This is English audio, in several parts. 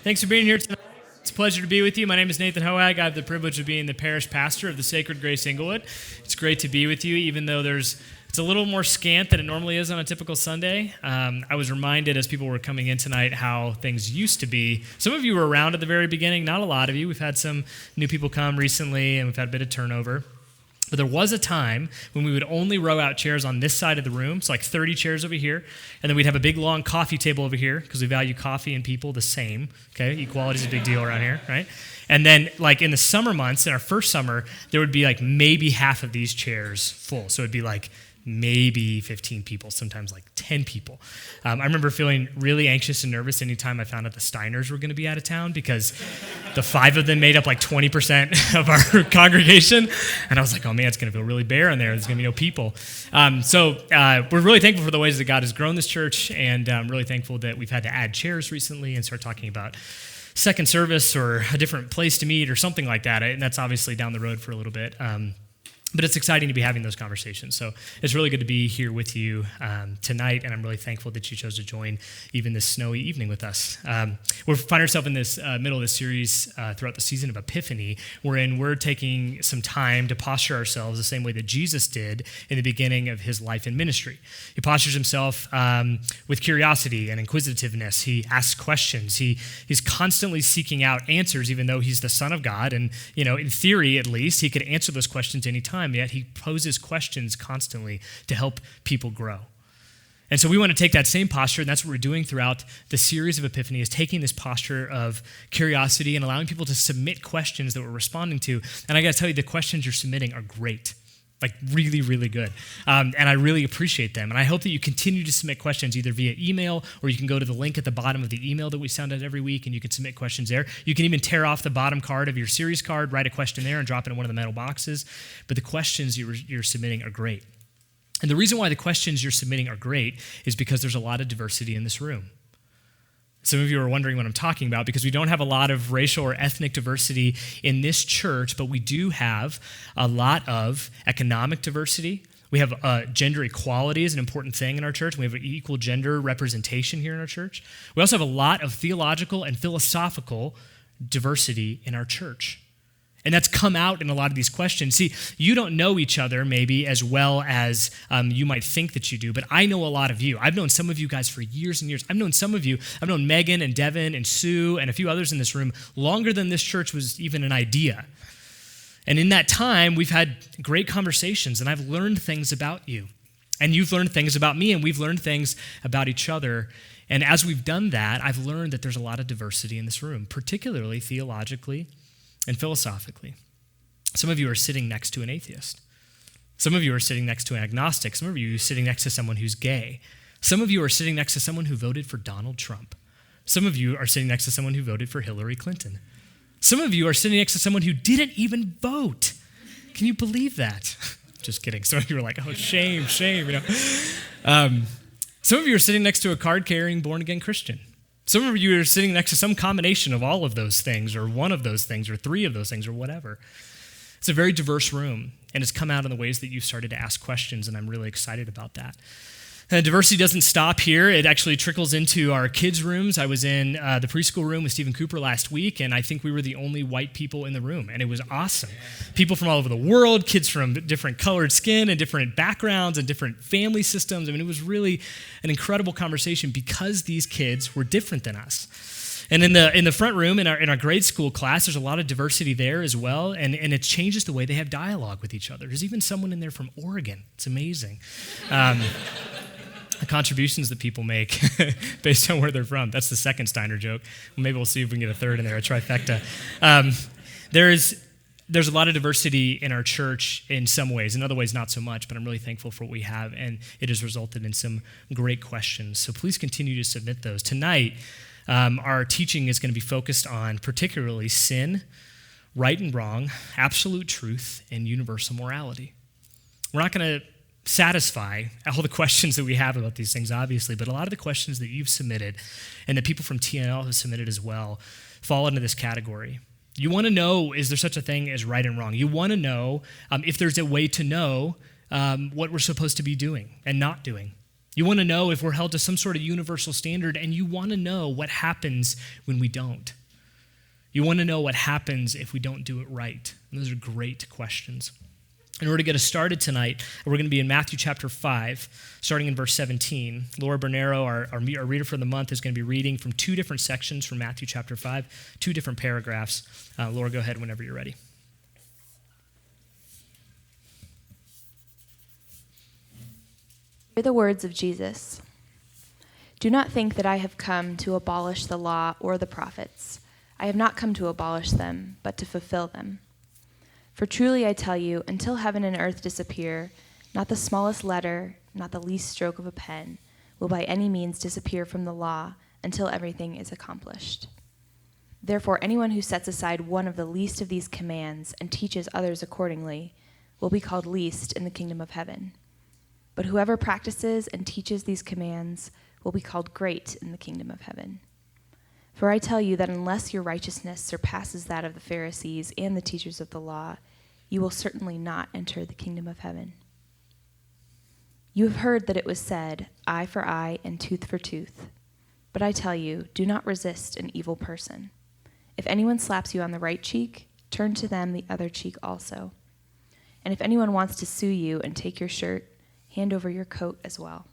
Thanks for being here tonight. It's a pleasure to be with you. My name is Nathan Hoag. I have the privilege of being the parish pastor of the Sacred Grace Inglewood. It's great to be with you, even though it's a little more scant than it normally is on a typical Sunday. I was reminded as people were coming in tonight how things used to be. Some of you were around at the very beginning, not a lot of you. We've had some new people come recently, and we've had a bit of turnover. But there was a time when we would only row out chairs on this side of the room, so like 30 chairs over here, and then we'd have a big, long coffee table over here, because we value coffee and people the same, okay? Equality is a big deal around here, right? And then, like, in the summer months, in our first summer, there would be, like, maybe half of these chairs full. So it'd be, like, maybe 15 people, sometimes like 10 people. I remember feeling really anxious and nervous anytime I found out the Steiners were going to be out of town because the 5 of them made up like 20% of our congregation. And I was like, oh man, it's going to feel really bare in there. There's going to be no people. So we're really thankful for the ways that God has grown this church, and I'm really thankful that we've had to add chairs recently and start talking about second service or a different place to meet or something like that. And that's obviously down the road for a little bit. But it's exciting to be having those conversations. So it's really good to be here with you tonight, and I'm really thankful that you chose to join even this snowy evening with us. We find ourselves in this middle of this series throughout the season of Epiphany, wherein we're taking some time to posture ourselves the same way that Jesus did in the beginning of his life and ministry. He postures himself with curiosity and inquisitiveness. He asks questions. He's constantly seeking out answers, even though he's the Son of God, and in theory at least, he could answer those questions anytime. Yet he poses questions constantly to help people grow. And so we want to take that same posture, and that's what we're doing throughout the series of Epiphany, is taking this posture of curiosity and allowing people to submit questions that we're responding to. And I got to tell you, the questions you're submitting are great. Like really, really good. And I really appreciate them. And I hope that you continue to submit questions either via email, or you can go to the link at the bottom of the email that we send out every week, and you can submit questions there. You can even tear off the bottom card of your series card, write a question there, and drop it in one of the metal boxes. But the questions you're submitting are great. And the reason why the questions you're submitting are great is because there's a lot of diversity in this room. Some of you are wondering what I'm talking about, because we don't have a lot of racial or ethnic diversity in this church, but we do have a lot of economic diversity. We have gender equality is an important thing in our church. We have equal gender representation here in our church. We also have a lot of theological and philosophical diversity in our church. And that's come out in a lot of these questions. See, you don't know each other maybe as well as you might think that you do, but I know a lot of you. I've known some of you guys for years and years. I've known some of you. I've known Megan and Devin and Sue and a few others in this room longer than this church was even an idea. And in that time, we've had great conversations, and I've learned things about you. And you've learned things about me, and we've learned things about each other. And as we've done that, I've learned that there's a lot of diversity in this room, particularly theologically and philosophically. Some of you are sitting next to an atheist. Some of you are sitting next to an agnostic. Some of you are sitting next to someone who's gay. Some of you are sitting next to someone who voted for Donald Trump. Some of you are sitting next to someone who voted for Hillary Clinton. Some of you are sitting next to someone who didn't even vote. Can you believe that? Just kidding. Some of you are like, oh, shame. Some of you are sitting next to a card-carrying born-again Christian. Some of you are sitting next to some combination of all of those things, or one of those things, or 3 of those things, or whatever. It's a very diverse room, and it's come out in the ways that you've started to ask questions, and I'm really excited about that. Diversity doesn't stop here. It actually trickles into our kids' rooms. I was in the preschool room with Stephen Cooper last week, and I think we were the only white people in the room, and it was awesome. People from all over the world, kids from different colored skin and different backgrounds and different family systems. I mean, it was really an incredible conversation because these kids were different than us. And in the front room, in our grade school class, there's a lot of diversity there as well, and it changes the way they have dialogue with each other. There's even someone in there from Oregon. It's amazing. The contributions that people make based on where they're from. That's the second Steiner joke. Maybe we'll see if we can get a third in there, a trifecta. There's a lot of diversity in our church in some ways. In other ways, not so much, but I'm really thankful for what we have, and it has resulted in some great questions. So please continue to submit those. Tonight, our teaching is going to be focused on particularly sin, right and wrong, absolute truth, and universal morality. We're not going to satisfy all the questions that we have about these things, obviously, but a lot of the questions that you've submitted and that people from TNL have submitted as well fall into this category. You want to know, is there such a thing as right and wrong? You want to know if there's a way to know what we're supposed to be doing and not doing. You want to know if we're held to some sort of universal standard, and you want to know what happens when we don't. You want to know what happens if we don't do it right. And those are great questions. In order to get us started tonight, we're going to be in Matthew chapter 5, starting in verse 17. Laura Bernero, our reader for the month, is going to be reading from two different sections from Matthew chapter 5, two different paragraphs. Laura, go ahead whenever you're ready. Hear the words of Jesus. Do not think that I have come to abolish the law or the prophets. I have not come to abolish them, but to fulfill them. For truly I tell you, until heaven and earth disappear, not the smallest letter, not the least stroke of a pen, will by any means disappear from the law until everything is accomplished. Therefore, anyone who sets aside one of the least of these commands and teaches others accordingly will be called least in the kingdom of heaven. But whoever practices and teaches these commands will be called great in the kingdom of heaven. For I tell you that unless your righteousness surpasses that of the Pharisees and the teachers of the law, you will certainly not enter the kingdom of heaven. You have heard that it was said, eye for eye and tooth for tooth. But I tell you, do not resist an evil person. If anyone slaps you on the right cheek, turn to them the other cheek also. And if anyone wants to sue you and take your shirt, hand over your coat as well.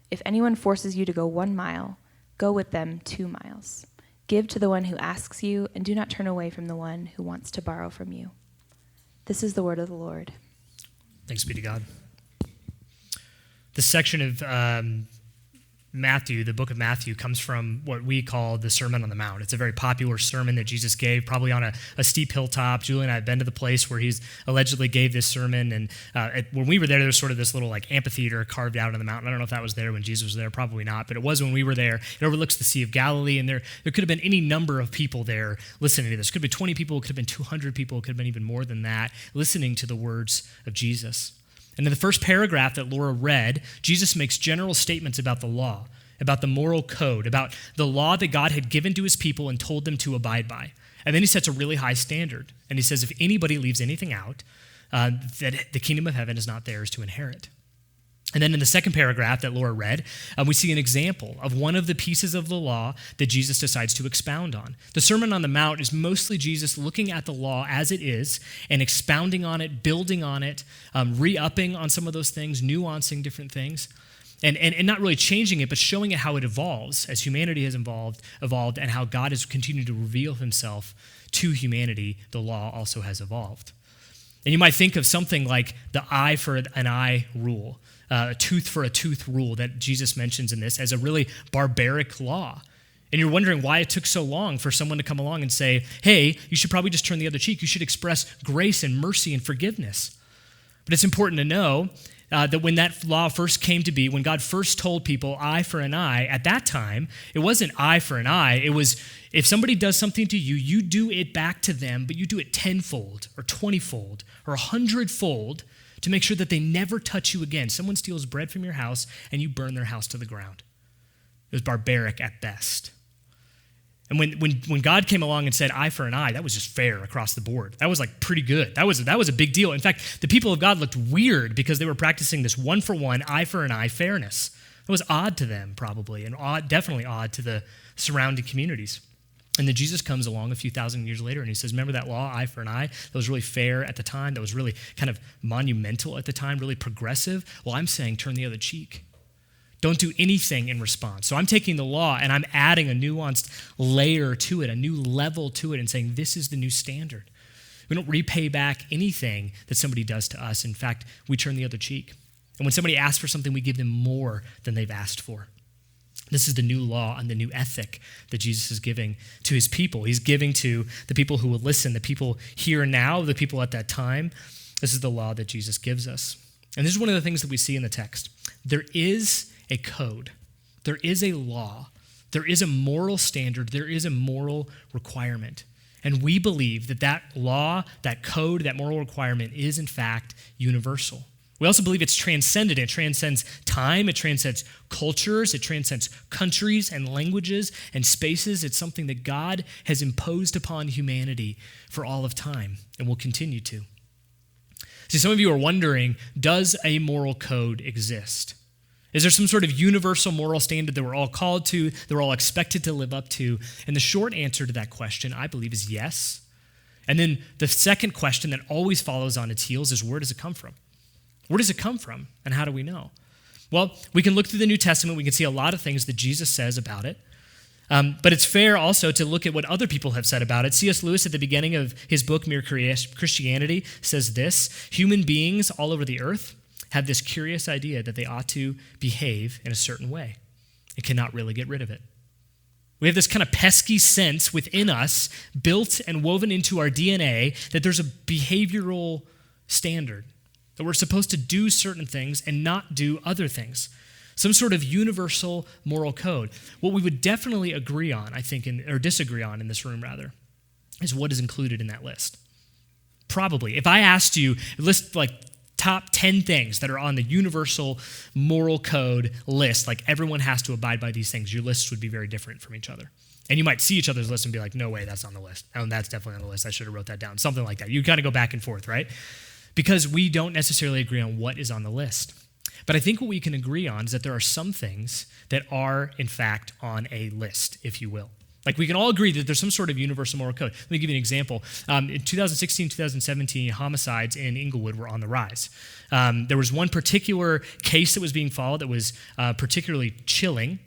If anyone forces you to go 1 mile, go with them 2 miles. Give to the one who asks you, and do not turn away from the one who wants to borrow from you. This is the word of the Lord. Thanks be to God. This section of Matthew, the book of Matthew, comes from what we call the Sermon on the Mount. It's a very popular sermon that Jesus gave, probably on a steep hilltop. Julie and I have been to the place where he's allegedly gave this sermon, and when we were there was sort of this little like amphitheater carved out on the mountain. I don't know if that was there when Jesus was there, probably not, but it was when we were there. It overlooks the Sea of Galilee, and there could have been any number of people there listening to this. Could have been 20 people, it could have been 200 people, it could have been even more than that, listening to the words of Jesus. And in the first paragraph that Laura read, Jesus makes general statements about the law, about the moral code, about the law that God had given to his people and told them to abide by. And then he sets a really high standard. And he says if anybody leaves anything out, that the kingdom of heaven is not theirs to inherit. And then in the second paragraph that Laura read, we see an example of one of the pieces of the law that Jesus decides to expound on. The Sermon on the Mount is mostly Jesus looking at the law as it is and expounding on it, building on it, re-upping on some of those things, nuancing different things, and not really changing it, but showing it how it evolves as humanity has evolved and how God has continued to reveal himself to humanity. The law also has evolved. And you might think of something like the eye for an eye rule, a tooth for a tooth rule that Jesus mentions in this as a really barbaric law. And you're wondering why it took so long for someone to come along and say, hey, you should probably just turn the other cheek. You should express grace and mercy and forgiveness. But it's important to know that when that law first came to be, when God first told people eye for an eye, at that time, it wasn't eye for an eye. It was if somebody does something to you, you do it back to them, but you do it 10-fold or 20-fold or 100-fold to make sure that they never touch you again. Someone steals bread from your house and you burn their house to the ground. It was barbaric at best. And when God came along and said eye for an eye, that was just fair across the board. That was like pretty good. That was a big deal. In fact, the people of God looked weird because they were practicing this one for one, eye for an eye fairness. It was odd to them probably, and definitely odd to the surrounding communities. And then Jesus comes along a few thousand years later and he says, remember that law, eye for an eye? That was really fair at the time. That was really kind of monumental at the time, really progressive. Well, I'm saying turn the other cheek. Don't do anything in response. So I'm taking the law and I'm adding a nuanced layer to it, a new level to it, and saying this is the new standard. We don't repay back anything that somebody does to us. In fact, we turn the other cheek. And when somebody asks for something, we give them more than they've asked for. This is the new law and the new ethic that Jesus is giving to his people. He's giving to the people who will listen, the people here and now, the people at that time. This is the law that Jesus gives us. And this is one of the things that we see in the text. There is a code. There is a law. There is a moral standard. There is a moral requirement. And we believe that that law, that code, that moral requirement is in fact universal. We also believe it's transcendent. It transcends time. It transcends cultures. It transcends countries and languages and spaces. It's something that God has imposed upon humanity for all of time and will continue to. See, some of you are wondering, does a moral code exist? Is there some sort of universal moral standard that we're all called to, that we're all expected to live up to? And the short answer to that question, I believe, is yes. And then the second question that always follows on its heels is, where does it come from? Where does it come from, and how do we know? Well, we can look through the New Testament. We can see a lot of things that Jesus says about it. But it's fair also to look at what other people have said about it. C.S. Lewis, at the beginning of his book, Mere Christianity, says this: human beings all over the earth have this curious idea that they ought to behave in a certain way and cannot really get rid of it. We have this kind of pesky sense within us, built and woven into our DNA, that there's a behavioral standard, that we're supposed to do certain things and not do other things. Some sort of universal moral code. What we would definitely agree on, I think, or disagree on in this room, rather, is what is included in that list. Probably. If I asked you, list like top 10 things that are on the universal moral code list, like everyone has to abide by these things, your lists would be very different from each other. And you might see each other's list and be like, no way, that's on the list. Oh, that's definitely on the list. I should have wrote that down. Something like that. You kind of go back and forth, right? Because we don't necessarily agree on what is on the list. But I think what we can agree on is that there are some things that are, in fact, on a list, if you will. Like, we can all agree that there's some sort of universal moral code. Let me give you an example. In 2016, 2017, homicides in Inglewood were on the rise. There was one particular case that was being followed that was particularly chilling.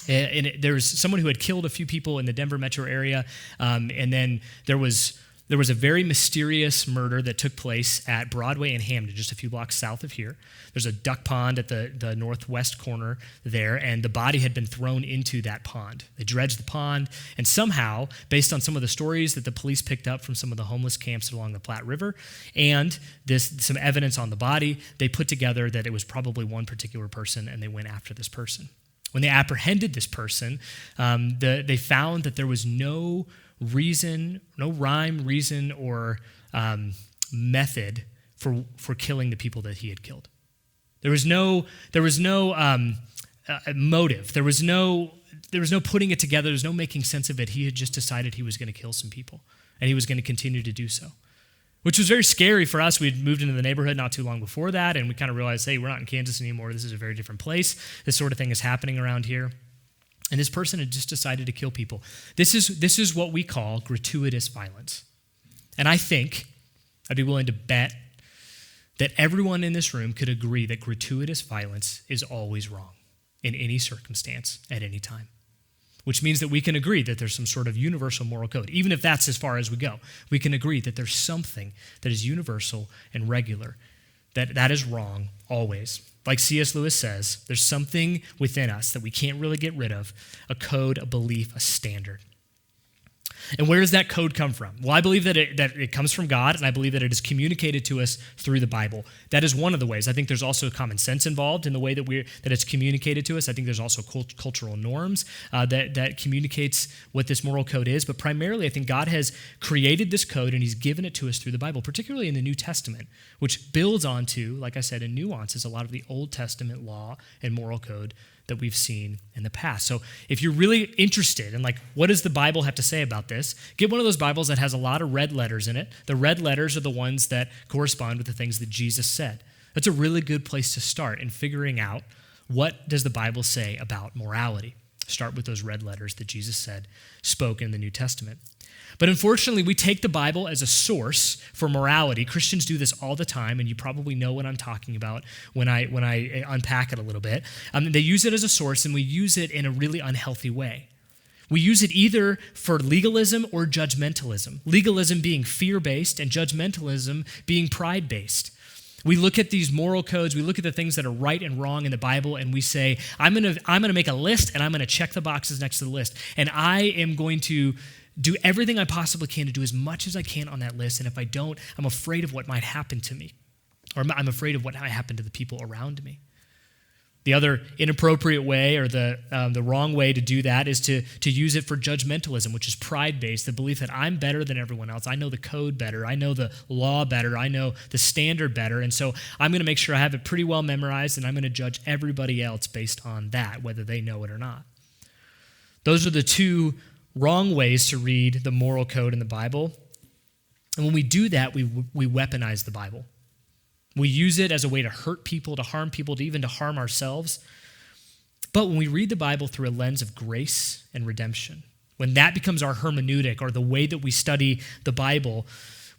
There was someone who had killed a few people in the Denver metro area, and then there was a very mysterious murder that took place at Broadway and Hamden, just a few blocks south of here. There's a duck pond at the northwest corner there, and the body had been thrown into that pond. They dredged the pond, and somehow, based on some of the stories that the police picked up from some of the homeless camps along the Platte River, and some evidence on the body, they put together that it was probably one particular person, and they went after this person. When they apprehended this person, they found that there was no rhyme, reason, or method for killing the people that he had killed. There was no motive. There was no putting it together. There was no making sense of it. He had just decided he was going to kill some people, and he was going to continue to do so, which was very scary for us. We'd moved into the neighborhood not too long before that, and we kind of realized, hey, we're not in Kansas anymore. This is a very different place. This sort of thing is happening around here. And this person had just decided to kill people. This is what we call gratuitous violence. And I think I'd be willing to bet that everyone in this room could agree that gratuitous violence is always wrong in any circumstance at any time, which means that we can agree that there's some sort of universal moral code. Even if that's as far as we go, we can agree that there's something that is universal and regular, that is wrong always. Like C.S. Lewis says, there's something within us that we can't really get rid of, a code, a belief, a standard. And where does that code come from? Well, I believe that it comes from God, and I believe that it is communicated to us through the Bible. That is one of the ways. I think there's also common sense involved in the way that it's communicated to us. I think there's also cultural norms that communicates what this moral code is. But primarily, I think God has created this code, and he's given it to us through the Bible, particularly in the New Testament, which builds onto, like I said, in nuances, a lot of the Old Testament law and moral code that we've seen in the past. So if you're really interested in, like, what does the Bible have to say about this, get one of those Bibles that has a lot of red letters in it. The red letters are the ones that correspond with the things that Jesus said. That's a really good place to start in figuring out, what does the Bible say about morality? Start with those red letters that Jesus spoke in the New Testament. But unfortunately, we take the Bible as a source for morality. Christians do this all the time, and you probably know what I'm talking about when I unpack it a little bit. They use it as a source, and we use it in a really unhealthy way. We use it either for legalism or judgmentalism. Legalism being fear-based, and judgmentalism being pride-based. We look at these moral codes, we look at the things that are right and wrong in the Bible, and we say, I'm gonna make a list, and I'm gonna check the boxes next to the list. And I am going to do everything I possibly can to do as much as I can on that list, and if I don't, I'm afraid of what might happen to me, or I'm afraid of what might happen to the people around me. The other inappropriate way, or the wrong way to do that, is to use it for judgmentalism, which is pride-based, the belief that I'm better than everyone else. I know the code better. I know the law better. I know the standard better. And so I'm going to make sure I have it pretty well memorized, and I'm going to judge everybody else based on that, whether they know it or not. Those are the two wrong ways to read the moral code in the Bible. And when we do that, we weaponize the Bible. We use it as a way to hurt people, to harm people, to even to harm ourselves. But when we read the Bible through a lens of grace and redemption, when that becomes our hermeneutic or the way that we study the Bible,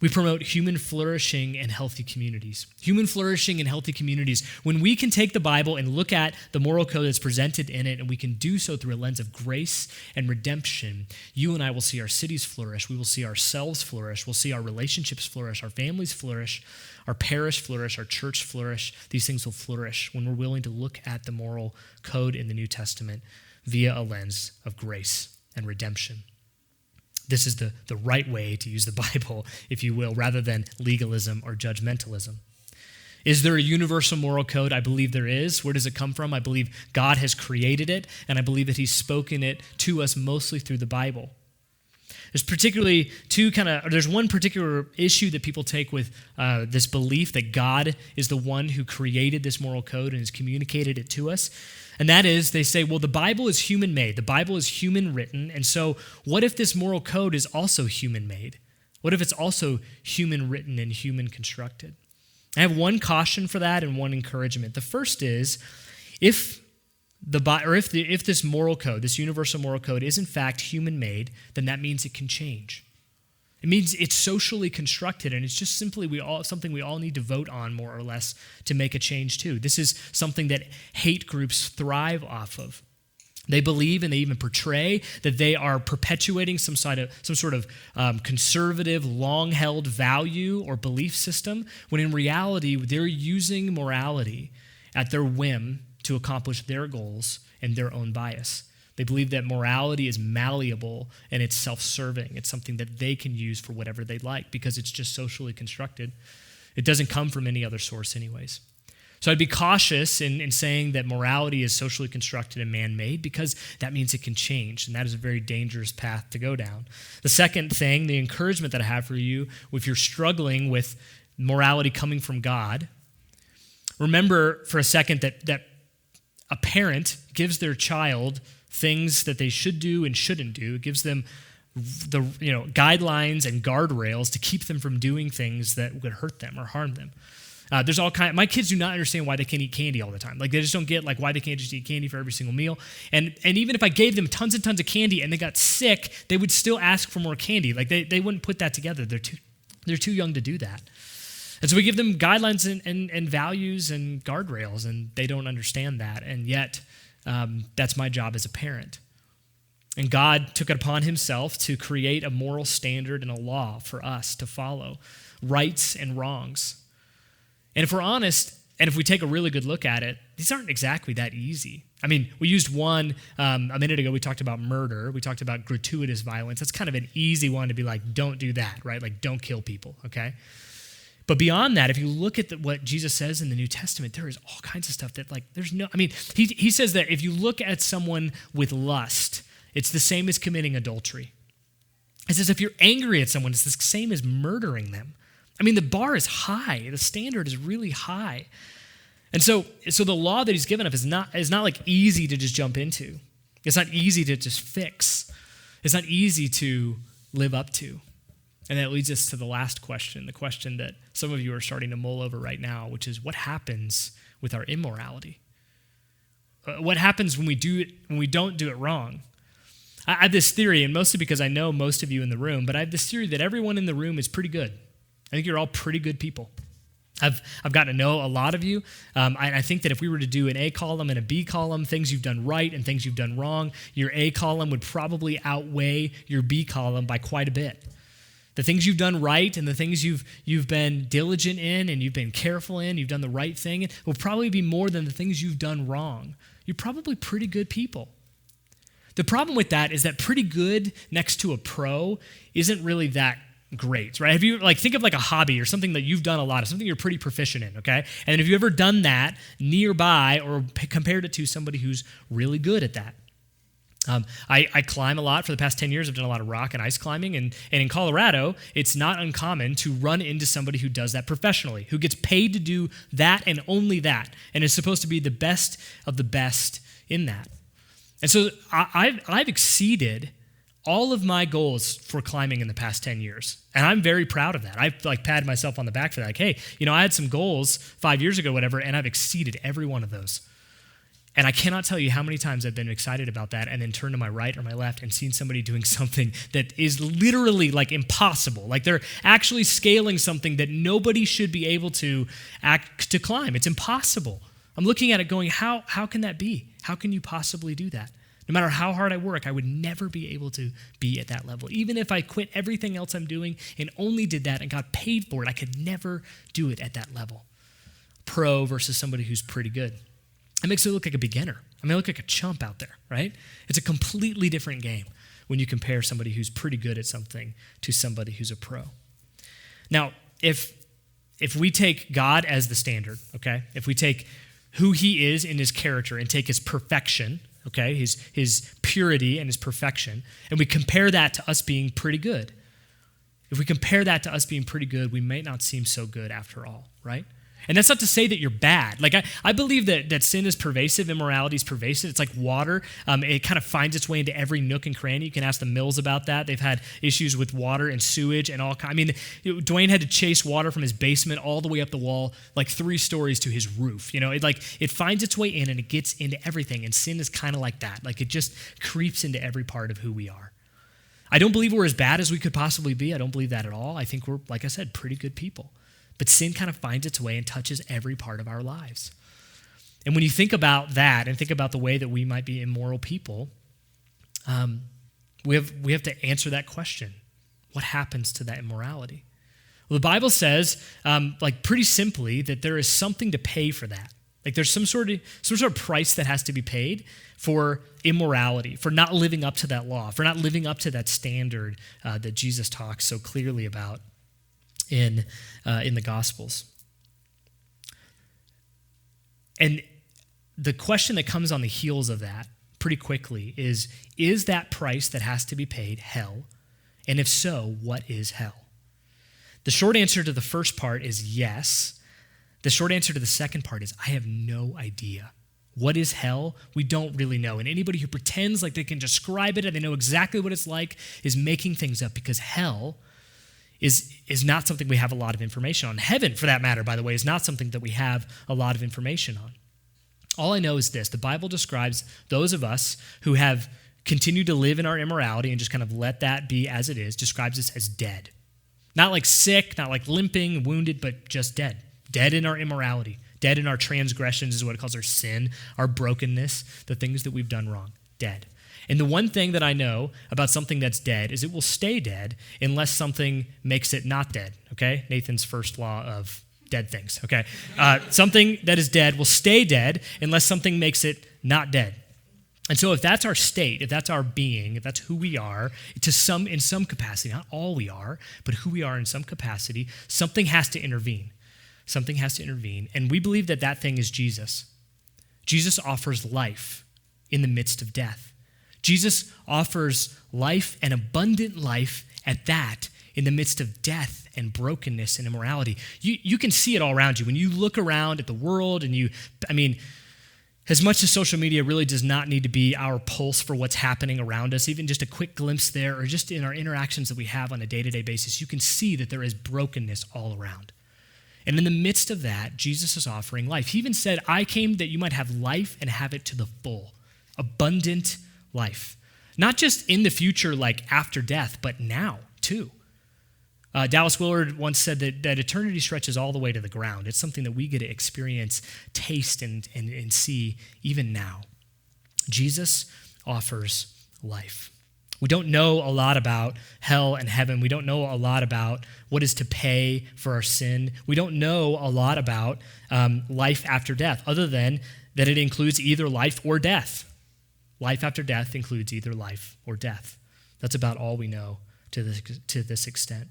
we promote human flourishing and healthy communities. Human flourishing and healthy communities. When we can take the Bible and look at the moral code that's presented in it, and we can do so through a lens of grace and redemption, you and I will see our cities flourish. We will see ourselves flourish. We'll see our relationships flourish, our families flourish, our parish flourish, our church flourish. These things will flourish when we're willing to look at the moral code in the New Testament via a lens of grace and redemption. This is the right way to use the Bible, if you will, rather than legalism or judgmentalism. Is there a universal moral code? I believe there is. Where does it come from? I believe God has created it, and I believe that he's spoken it to us mostly through the Bible. There's one particular issue that people take with this belief that God is the one who created this moral code and has communicated it to us. And that is, they say, well, the Bible is human-made. The Bible is human-written. And so what if this moral code is also human-made? What if it's also human-written and human-constructed? I have one caution for that and one encouragement. The first is, if this moral code, this universal moral code, is in fact human-made, then that means it can change. It means it's socially constructed, and it's just simply something we all need to vote on, more or less, to make a change to. This is something that hate groups thrive off of. They believe and they even portray that they are perpetuating some sort of conservative, long-held value or belief system, when in reality, they're using morality at their whim to accomplish their goals and their own bias. They believe that morality is malleable and it's self-serving. It's something that they can use for whatever they like because it's just socially constructed. It doesn't come from any other source anyways. So I'd be cautious in saying that morality is socially constructed and man-made, because that means it can change, and that is a very dangerous path to go down. The second thing, the encouragement that I have for you, if you're struggling with morality coming from God, remember for a second that a parent gives their child things that they should do and shouldn't do. It gives them the guidelines and guardrails to keep them from doing things that would hurt them or harm them. There's all kind. My kids do not understand why they can't eat candy all the time. Like, they just don't get why they can't just eat candy for every single meal. And even if I gave them tons and tons of candy and they got sick, they would still ask for more candy. Like, they wouldn't put that together. They're too young to do that. And so we give them guidelines and values and guardrails, and they don't understand that. And yet, that's my job as a parent. And God took it upon himself to create a moral standard and a law for us to follow, rights and wrongs. And if we're honest, and if we take a really good look at it, these aren't exactly that easy. I mean, we used one a minute ago. We talked about murder. We talked about gratuitous violence. That's kind of an easy one to be like, don't do that, right? Like, don't kill people, okay? But beyond that, if you look at what Jesus says in the New Testament, there is all kinds of stuff that, he says that if you look at someone with lust, it's the same as committing adultery. It says if you're angry at someone, it's the same as murdering them. I mean, the bar is high. The standard is really high. And so the law that he's given us is not like easy to just jump into. It's not easy to just fix. It's not easy to live up to. And that leads us to the last question, the question that some of you are starting to mull over right now, which is, what happens with our immorality? What happens when we don't do it wrong? I have this theory, and mostly because I know most of you in the room, but I have this theory that everyone in the room is pretty good. I think you're all pretty good people. I've gotten to know a lot of you. I think that if we were to do an A column and a B column, things you've done right and things you've done wrong, your A column would probably outweigh your B column by quite a bit. The things you've done right and the things you've been diligent in and you've been careful in, you've done the right thing, will probably be more than the things you've done wrong. You're probably pretty good people. The problem with that is that pretty good next to a pro isn't really that great, right? Have you, think of a hobby or something that you've done a lot of, something you're pretty proficient in, okay? And have you ever done that nearby or compared it to somebody who's really good at that? I climb a lot. For the past 10 years, I've done a lot of rock and ice climbing, and in Colorado, it's not uncommon to run into somebody who does that professionally, who gets paid to do that and only that, and is supposed to be the best of the best in that. And so I've exceeded all of my goals for climbing in the past 10 years. And I'm very proud of that. I pat myself on the back for that. Like, hey, I had some goals 5 years ago, whatever, and I've exceeded every one of those. And I cannot tell you how many times I've been excited about that and then turned to my right or my left and seen somebody doing something that is literally impossible. Like they're actually scaling something that nobody should be able to climb. It's impossible. I'm looking at it going, how can that be? How can you possibly do that? No matter how hard I work, I would never be able to be at that level. Even if I quit everything else I'm doing and only did that and got paid for it, I could never do it at that level. Pro versus somebody who's pretty good. It makes me look like a beginner. I look like a chump out there, right? It's a completely different game when you compare somebody who's pretty good at something to somebody who's a pro. Now, if we take God as the standard, okay? If we take who he is in his character and take his perfection, okay, his purity and his perfection, and we compare that to us being pretty good. If we compare that to us being pretty good, we might not seem so good after all, right? And that's not to say that you're bad. I believe that sin is pervasive, immorality is pervasive. It's like water. It kind of finds its way into every nook and cranny. You can ask the Mills about that. They've had issues with water and sewage and all kinds. Dwayne had to chase water from his basement all the way up the wall, 3 stories to his roof. It finds its way in and it gets into everything. And sin is kind of like that. It just creeps into every part of who we are. I don't believe we're as bad as we could possibly be. I don't believe that at all. I think we're, like I said, pretty good people. But sin kind of finds its way and touches every part of our lives. And when you think about that and think about the way that we might be immoral people, we have to answer that question. What happens to that immorality? Well, the Bible says, pretty simply, that there is something to pay for that. There's some sort of price that has to be paid for immorality, for not living up to that law, for not living up to that standard that Jesus talks so clearly about in the Gospels. And the question that comes on the heels of that pretty quickly is that price that has to be paid hell? And if so, what is hell? The short answer to the first part is yes. The short answer to the second part is I have no idea. What is hell? We don't really know. And anybody who pretends like they can describe it and they know exactly what it's like is making things up, because hell is not something we have a lot of information on. Heaven, for that matter, by the way, is not something that we have a lot of information on. All I know is this: the Bible describes those of us who have continued to live in our immorality and just kind of let that be as it is, describes us as dead. Not like sick, not like limping, wounded, but just dead. Dead in our immorality. Dead in our transgressions is what it calls our sin, our brokenness, the things that we've done wrong. Dead. And the one thing that I know about something that's dead is it will stay dead unless something makes it not dead, okay? Nathan's first law of dead things, okay? Something that is dead will stay dead unless something makes it not dead. And so if that's our state, if that's our being, if that's who we are, in some capacity, not all we are, but who we are in some capacity, something has to intervene. Something has to intervene. And we believe that thing is Jesus. Jesus offers life in the midst of death. Jesus offers life and abundant life at that in the midst of death and brokenness and immorality. You can see it all around you. When you look around at the world and as much as social media really does not need to be our pulse for what's happening around us, even just a quick glimpse there or just in our interactions that we have on a day-to-day basis, you can see that there is brokenness all around. And in the midst of that, Jesus is offering life. He even said, I came that you might have life and have it to the full, abundant life. Not just in the future, like after death, but now too. Dallas Willard once said that eternity stretches all the way to the ground. It's something that we get to experience, taste, and see even now. Jesus offers life. We don't know a lot about hell and heaven. We don't know a lot about what is to pay for our sin. We don't know a lot about life after death, other than that it includes either life or death. Life after death includes either life or death. That's about all we know to this extent.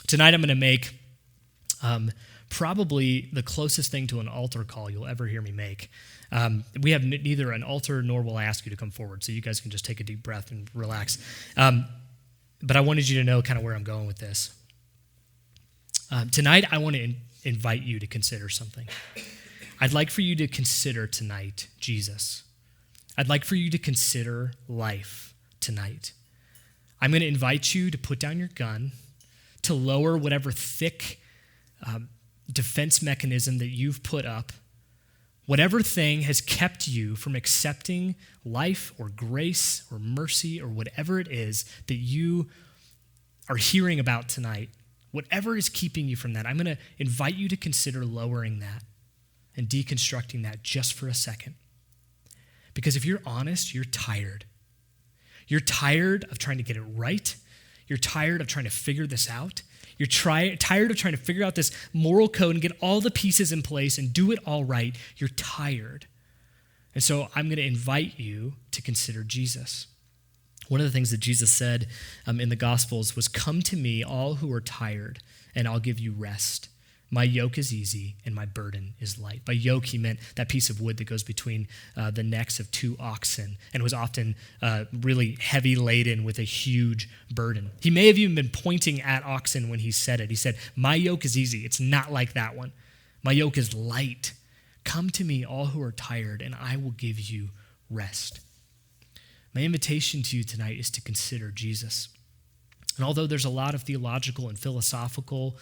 Tonight I'm going to make probably the closest thing to an altar call you'll ever hear me make. We have neither an altar nor will I ask you to come forward, so you guys can just take a deep breath and relax. But I wanted you to know kind of where I'm going with this. Tonight I want to invite you to consider something. I'd like for you to consider tonight Jesus. I'd like for you to consider life tonight. I'm going to invite you to put down your gun, to lower whatever thick defense mechanism that you've put up, whatever thing has kept you from accepting life or grace or mercy or whatever it is that you are hearing about tonight, whatever is keeping you from that, I'm going to invite you to consider lowering that and deconstructing that just for a second. Because if you're honest, you're tired. You're tired of trying to get it right. You're tired of trying to figure this out. You're tired of trying to figure out this moral code and get all the pieces in place and do it all right. You're tired. And so I'm going to invite you to consider Jesus. One of the things that Jesus said in the Gospels was, "Come to me, all who are tired, and I'll give you rest. My yoke is easy and my burden is light." By yoke, he meant that piece of wood that goes between the necks of two oxen and was often really heavy laden with a huge burden. He may have even been pointing at oxen when he said it. He said, "My yoke is easy. It's not like that one. My yoke is light. Come to me, all who are tired, and I will give you rest." My invitation to you tonight is to consider Jesus. And although there's a lot of theological and philosophical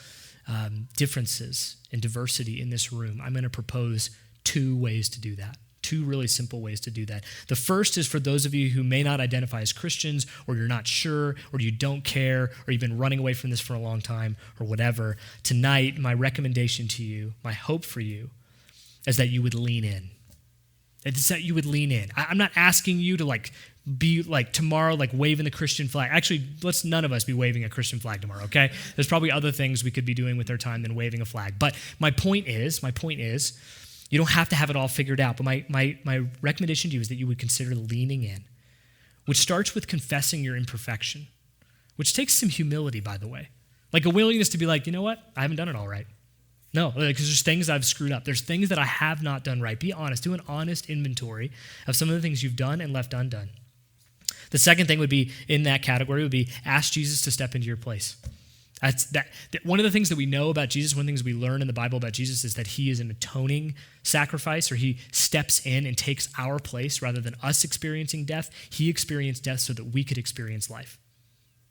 differences and diversity in this room, I'm going to propose two ways to do that. Two really simple ways to do that. The first is for those of you who may not identify as Christians, or you're not sure, or you don't care, or you've been running away from this for a long time, or whatever. Tonight, my recommendation to you, my hope for you, is that you would lean in. It's that you would lean in. I'm not asking you to be tomorrow, waving the Christian flag. Actually, let's none of us be waving a Christian flag tomorrow, okay? There's probably other things we could be doing with our time than waving a flag. But my point is, you don't have to have it all figured out. But my recommendation to you is that you would consider leaning in, which starts with confessing your imperfection, which takes some humility, by the way. Like a willingness to be like, you know what? I haven't done it all right. No, because there's things I've screwed up. There's things that I have not done right. Be honest. Do an honest inventory of some of the things you've done and left undone. The second thing would be, in that category, would be ask Jesus to step into your place. One of the things that we know about Jesus, one of the things we learn in the Bible about Jesus is that he is an atoning sacrifice, or he steps in and takes our place rather than us experiencing death. He experienced death so that we could experience life.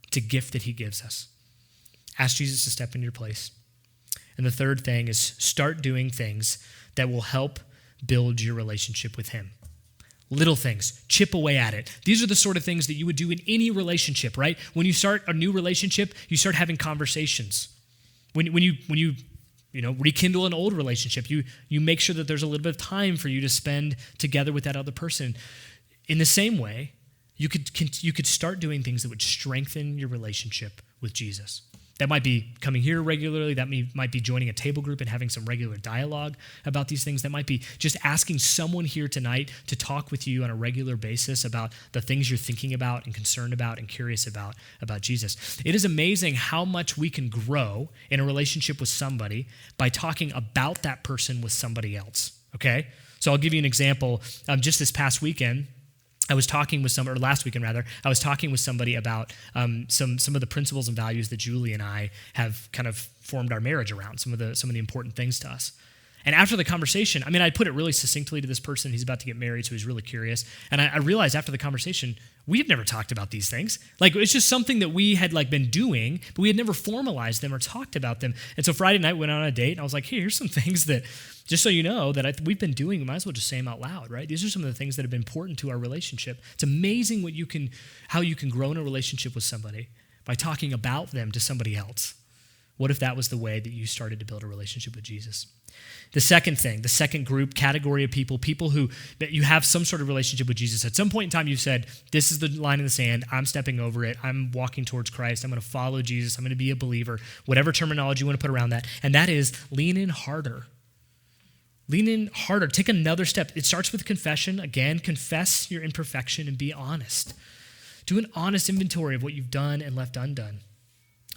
It's a gift that he gives us. Ask Jesus to step into your place. And the third thing is start doing things that will help build your relationship with him. Little things, chip away at it. These are the sort of things that you would do in any relationship, right? When you start a new relationship, you start having conversations. When you rekindle an old relationship, you make sure that there's a little bit of time for you to spend together with that other person. In the same way, you could start doing things that would strengthen your relationship with Jesus. That might be coming here regularly. That might be joining a table group and having some regular dialogue about these things. That might be just asking someone here tonight to talk with you on a regular basis about the things you're thinking about and concerned about and curious about Jesus. It is amazing how much we can grow in a relationship with somebody by talking about that person with somebody else, okay? So I'll give you an example. Just this past weekend, I was talking with last weekend rather, I was talking with somebody about some of the principles and values that Julie and I have kind of formed our marriage around, some of the important things to us. And after the conversation, I put it really succinctly to this person. He's about to get married, so he's really curious. And I realized after the conversation, we had never talked about these things. It's just something that we had been doing, but we had never formalized them or talked about them. And so Friday night, we went on a date, and I was like, hey, here's some things that, just so you know, that we've been doing. We might as well just say them out loud, right? These are some of the things that have been important to our relationship. It's amazing how you can grow in a relationship with somebody by talking about them to somebody else. What if that was the way that you started to build a relationship with Jesus? The second group, category of people that you have some sort of relationship with Jesus. At some point in time, you've said, this is the line in the sand. I'm stepping over it. I'm walking towards Christ. I'm going to follow Jesus. I'm going to be a believer, whatever terminology you want to put around that. And that is lean in harder. Lean in harder. Take another step. It starts with confession. Again, confess your imperfection and be honest. Do an honest inventory of what you've done and left undone.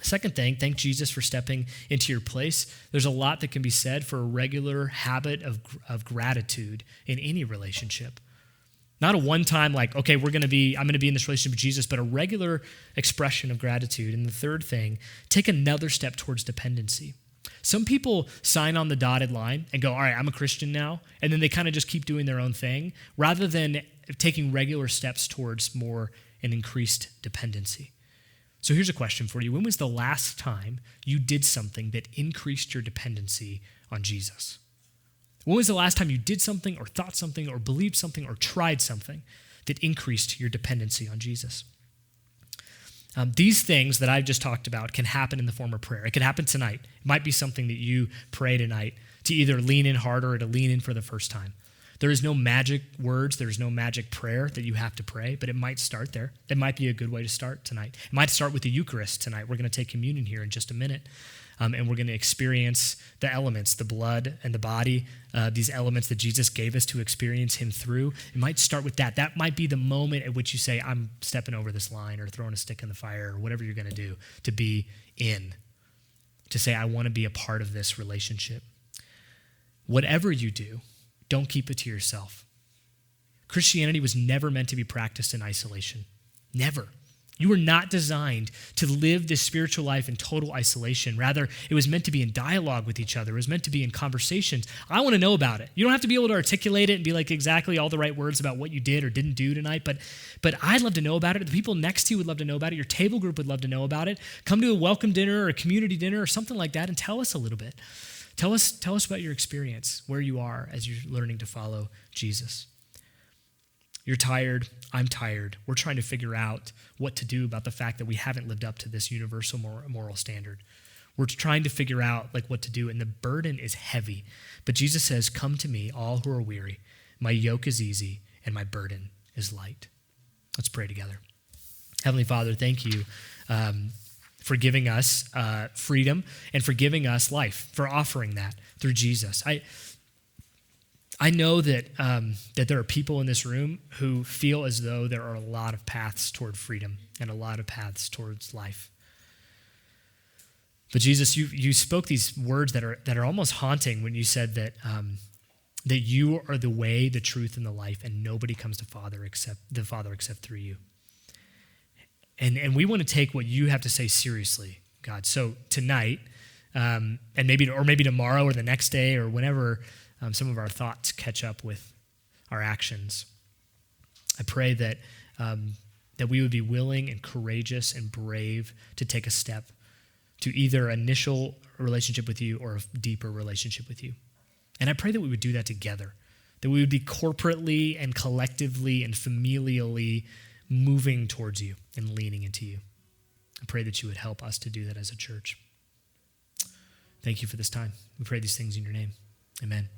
Second thing, thank Jesus for stepping into your place. There's a lot that can be said for a regular habit of gratitude in any relationship. Not a one-time okay, I'm going to be in this relationship with Jesus, but a regular expression of gratitude. And the third thing, take another step towards dependency. Some people sign on the dotted line and go, all right, I'm a Christian now, and then they kind of just keep doing their own thing rather than taking regular steps towards more an increased dependency. So here's a question for you. When was the last time you did something that increased your dependency on Jesus? When was the last time you did something or thought something or believed something or tried something that increased your dependency on Jesus? These things that I've just talked about can happen in the form of prayer. It could happen tonight. It might be something that you pray tonight to either lean in harder or to lean in for the first time. There is no magic words. There's no magic prayer that you have to pray, but it might start there. It might be a good way to start tonight. It might start with the Eucharist tonight. We're going to take communion here in just a minute, and we're going to experience the elements, the blood and the body, these elements that Jesus gave us to experience him through. It might start with that. That might be the moment at which you say, I'm stepping over this line or throwing a stick in the fire or whatever you're going to do to be in, to say, I want to be a part of this relationship. Whatever you do, don't keep it to yourself. Christianity was never meant to be practiced in isolation. Never. You were not designed to live this spiritual life in total isolation. Rather, it was meant to be in dialogue with each other. It was meant to be in conversations. I want to know about it. You don't have to be able to articulate it and be like exactly all the right words about what you did or didn't do tonight, but I'd love to know about it. The people next to you would love to know about it. Your table group would love to know about it. Come to a welcome dinner or a community dinner or something like that and tell us a little bit. Tell us about your experience, where you are as you're learning to follow Jesus. You're tired. I'm tired. We're trying to figure out what to do about the fact that we haven't lived up to this universal moral standard. We're trying to figure out what to do, and the burden is heavy. But Jesus says, come to me, all who are weary. My yoke is easy, and my burden is light. Let's pray together. Heavenly Father, thank you for giving us freedom and for giving us life, for offering that through Jesus. I know that there are people in this room who feel as though there are a lot of paths toward freedom and a lot of paths towards life. But Jesus, you spoke these words that are almost haunting when you said that you are the way, the truth, and the life, and nobody comes to the Father except through you. And we want to take what you have to say seriously, God. So tonight, and maybe tomorrow or the next day or whenever some of our thoughts catch up with our actions, I pray that we would be willing and courageous and brave to take a step to either initial relationship with you or a deeper relationship with you. And I pray that we would do that together, that we would be corporately and collectively and familially moving towards you and leaning into you. I pray that you would help us to do that as a church. Thank you for this time. We pray these things in your name. Amen.